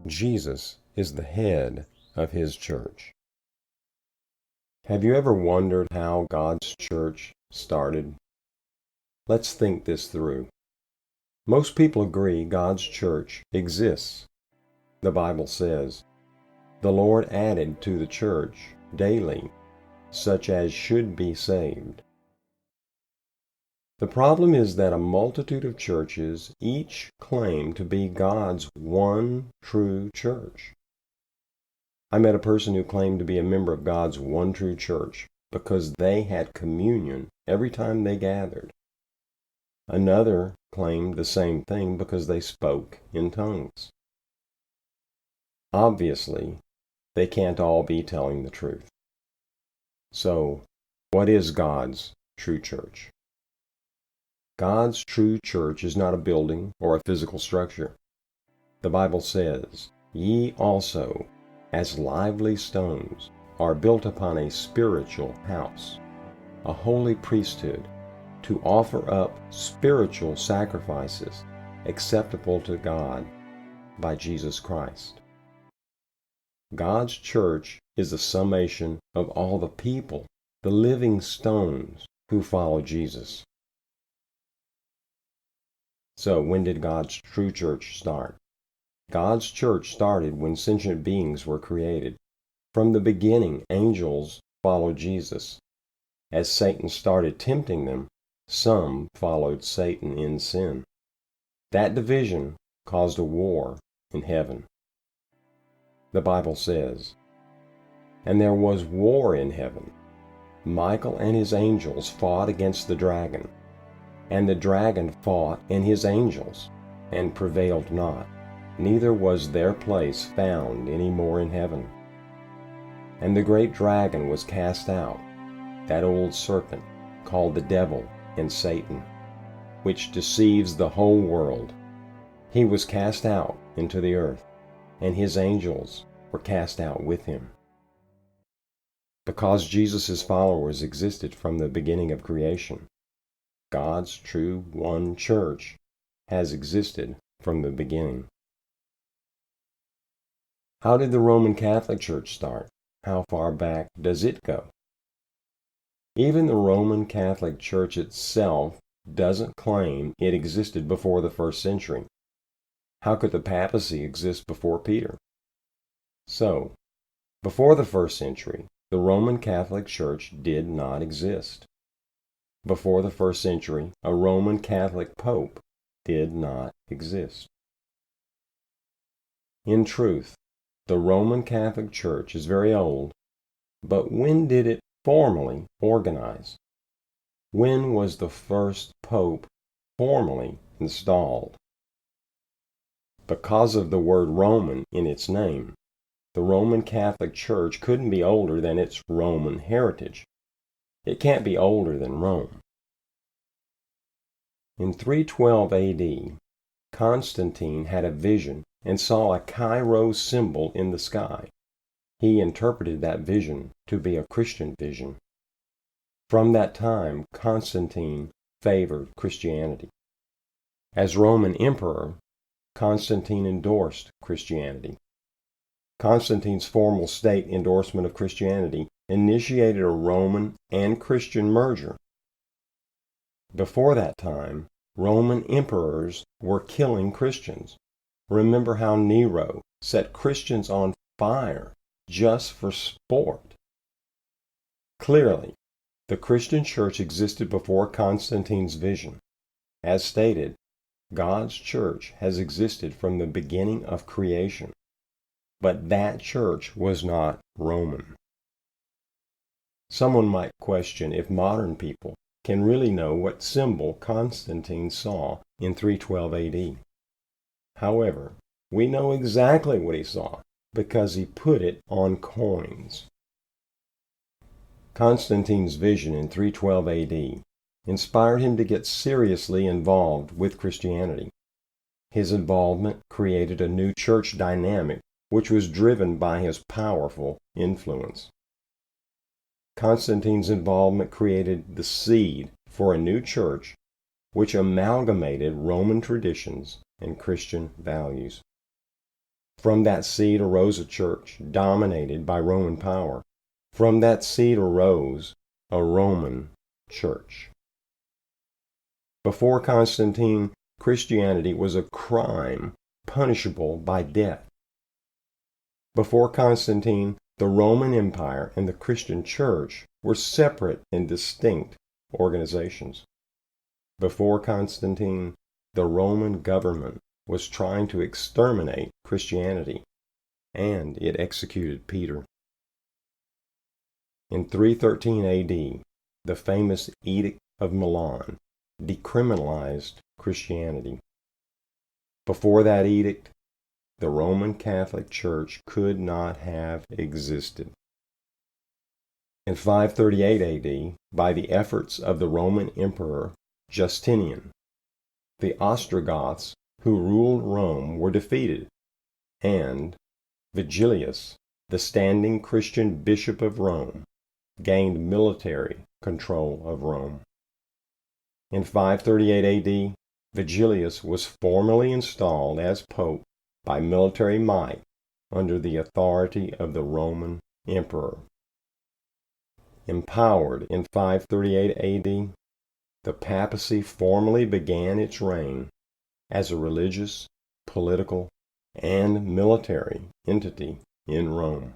Jesus is the head of his church. Have you ever wondered how God's church started? Let's think this through. Most people agree God's church exists. The Bible says, "The Lord added to the church daily such as should be saved." The problem is that a multitude of churches each claim to be God's one true church. I met a person who claimed to be a member of God's one true church because they had communion every time they gathered. Another claimed the same thing because they spoke in tongues. Obviously, they can't all be telling the truth. So, what is God's true church? God's true church is not a building or a physical structure. The Bible says, "Ye also, as lively stones, are built upon a spiritual house, a holy priesthood, to offer up spiritual sacrifices acceptable to God by Jesus Christ." God's church is the summation of all the people, the living stones who follow Jesus. So, when did God's true church start? God's church started when sentient beings were created. From the beginning, angels followed Jesus. As Satan started tempting them, some followed Satan in sin. That division caused a war in heaven. The Bible says, "And there was war in heaven. Michael and his angels fought against the dragon. And the dragon fought and his angels, and prevailed not, neither was their place found any more in heaven. And the great dragon was cast out, that old serpent, called the devil and Satan, which deceives the whole world. He was cast out into the earth, and his angels were cast out with him." Because Jesus' followers existed from the beginning of creation, God's true one church has existed from the beginning. How did the Roman Catholic Church start? How far back does it go? Even the Roman Catholic Church itself doesn't claim it existed before the 1st century. How could the papacy exist before Peter? So, before the 1st century, the Roman Catholic Church did not exist. Before the 1st century, a Roman Catholic Pope did not exist. In truth, the Roman Catholic Church is very old, but when did it formally organize? When was the first Pope formally installed? Because of the word Roman in its name, the Roman Catholic Church couldn't be older than its Roman heritage. It can't be older than Rome. In 312 AD, Constantine had a vision and saw a Chi-Rho symbol in the sky. He interpreted that vision to be a Christian vision. From that time, Constantine favored Christianity. As Roman emperor, Constantine endorsed Christianity. Constantine's formal state endorsement of Christianity initiated a Roman and Christian merger. Before that time, Roman emperors were killing Christians. Remember how Nero set Christians on fire just for sport. Clearly, the Christian church existed before Constantine's vision. As stated, God's church has existed from the beginning of creation. But that church was not Roman. Someone might question if modern people can really know what symbol Constantine saw in 312 AD. However, we know exactly what he saw because he put it on coins. Constantine's vision in 312 AD inspired him to get seriously involved with Christianity. His involvement created a new church dynamic which was driven by his powerful influence. Constantine's involvement created the seed for a new church which amalgamated Roman traditions and Christian values. From that seed arose a church dominated by Roman power. From that seed arose a Roman church. Before Constantine, Christianity was a crime punishable by death. Before Constantine, the Roman Empire and the Christian Church were separate and distinct organizations. Before Constantine, the Roman government was trying to exterminate Christianity, and it executed Peter. In 313 AD, the famous Edict of Milan decriminalized Christianity. Before that edict, the Roman Catholic Church could not have existed. In 538 AD, by the efforts of the Roman Emperor Justinian, the Ostrogoths who ruled Rome were defeated, and Vigilius, the standing Christian bishop of Rome, gained military control of Rome. In 538 AD, Vigilius was formally installed as pope by military might under the authority of the Roman emperor. Empowered in 538 AD, the papacy formally began its reign as a religious, political, and military entity in Rome.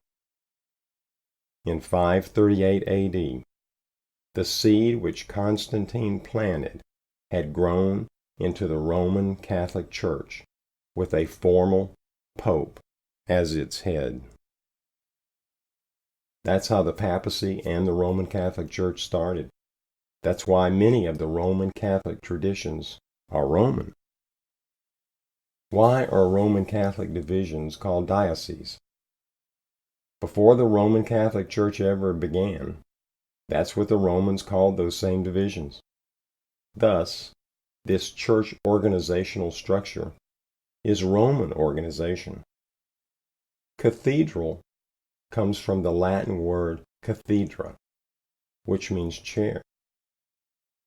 In 538 AD, the seed which Constantine planted had grown into the Roman Catholic Church with a formal pope as its head. That's how the papacy and the Roman Catholic Church started. That's why many of the Roman Catholic traditions are Roman. Why are Roman Catholic divisions called dioceses? Before the Roman Catholic Church ever began, that's what the Romans called those same divisions. Thus, this church organizational structure is Roman organization. Cathedral comes from the Latin word cathedra, which means chair.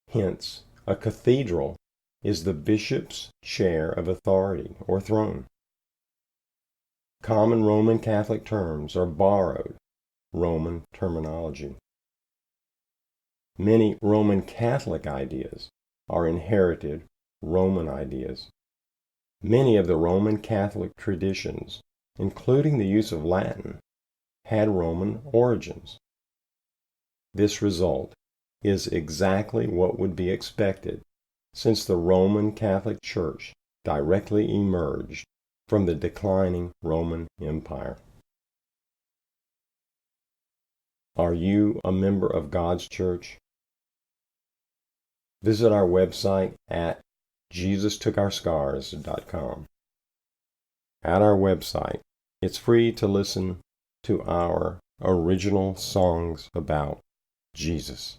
Hence, a cathedral is the bishop's chair of authority or throne. Common Roman Catholic terms are borrowed Roman terminology. Many Roman Catholic ideas are inherited Roman ideas. Many of the Roman Catholic traditions, including the use of Latin, had Roman origins. This result is exactly what would be expected, since the Roman Catholic Church directly emerged from the declining Roman Empire. Are you a member of God's church? Visit our website at JesusTookOurScars.com. At our website, it's free to listen to our original songs about Jesus.